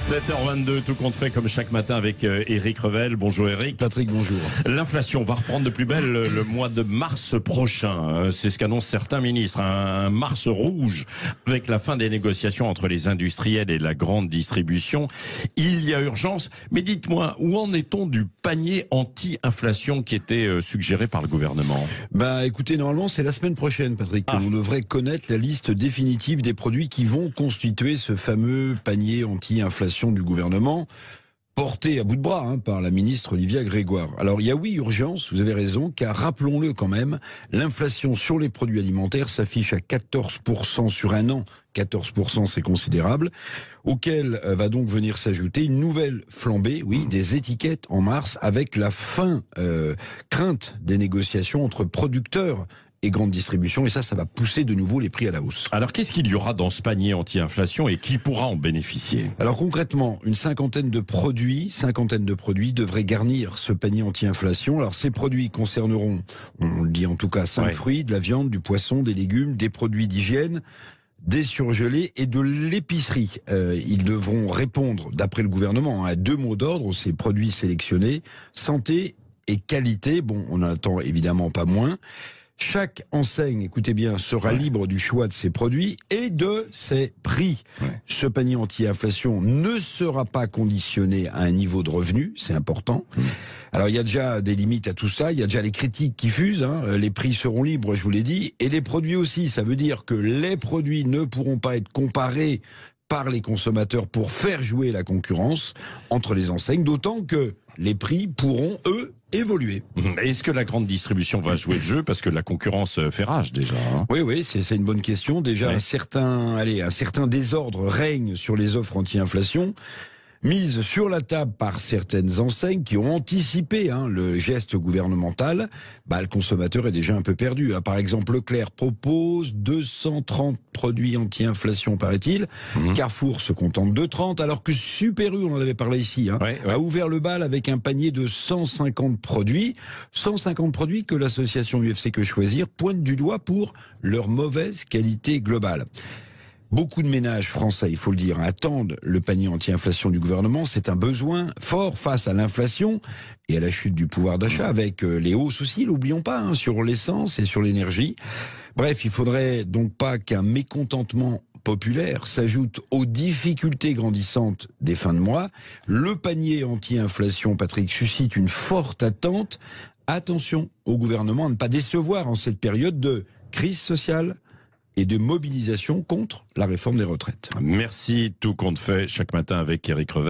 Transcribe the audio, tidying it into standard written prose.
7h22, tout compte fait comme chaque matin avec Éric Revel. Bonjour Éric. Patrick, bonjour. L'inflation va reprendre de plus belle le mois de mars prochain. C'est ce qu'annoncent certains ministres. Un mars rouge avec la fin des négociations entre les industriels et la grande distribution. Il y a urgence. Mais dites-moi, où en est-on du panier anti-inflation qui était suggéré par le gouvernement? Écoutez, normalement, c'est la semaine prochaine, Patrick, que l'on devrait connaître la liste définitive des produits qui vont constituer ce fameux panier anti-inflation du gouvernement, porté à bout de bras par la ministre Olivia Grégoire. Alors il y a urgence, vous avez raison, car rappelons-le quand même, l'inflation sur les produits alimentaires s'affiche à 14% sur un an. 14%, c'est considérable, auquel va donc venir s'ajouter une nouvelle flambée, des étiquettes en mars, avec la fin crainte des négociations entre producteurs et grande distribution, et ça va pousser de nouveau les prix à la hausse. Alors qu'est-ce qu'il y aura dans ce panier anti-inflation et qui pourra en bénéficier? Alors concrètement, une cinquantaine de produits devraient garnir ce panier anti-inflation. Alors ces produits concerneront, on le dit en tout cas, 5 fruits, de la viande, du poisson, des légumes, des produits d'hygiène, des surgelés et de l'épicerie. Ils devront répondre, d'après le gouvernement, à 2 mots d'ordre, ces produits sélectionnés, santé et qualité. Bon, on n'en attend évidemment pas moins. Chaque enseigne, écoutez bien, sera libre du choix de ses produits et de ses prix. Ce panier anti-inflation ne sera pas conditionné à un niveau de revenu, c'est important. Alors il y a déjà des limites à tout ça, il y a déjà les critiques qui fusent, les prix seront libres, je vous l'ai dit, et les produits aussi. Ça veut dire que les produits ne pourront pas être comparés par les consommateurs pour faire jouer la concurrence entre les enseignes, d'autant que les prix pourront, eux, évoluer. Est-ce que la grande distribution va jouer le jeu? Parce que la concurrence fait rage déjà. Oui, c'est une bonne question. Déjà, un certain désordre règne sur les offres anti-inflation, mises sur la table par certaines enseignes qui ont anticipé le geste gouvernemental. Le consommateur est déjà un peu perdu. Par exemple, Leclerc propose 230 produits anti-inflation, paraît-il. Carrefour se contente de 30, alors que Super U, on en avait parlé ici, a ouvert le bal avec un panier de 150 produits. 150 produits que l'association UFC Que Choisir pointe du doigt pour leur mauvaise qualité globale. Beaucoup de ménages français, il faut le dire, attendent le panier anti-inflation du gouvernement. C'est un besoin fort face à l'inflation et à la chute du pouvoir d'achat, avec les hausses aussi, n'oublions pas, sur l'essence et sur l'énergie. Bref, il faudrait donc pas qu'un mécontentement populaire s'ajoute aux difficultés grandissantes des fins de mois. Le panier anti-inflation, Patrick, suscite une forte attente. Attention au gouvernement à ne pas décevoir en cette période de crise sociale et de mobilisation contre la réforme des retraites. Merci, tout compte fait chaque matin avec Éric Revel.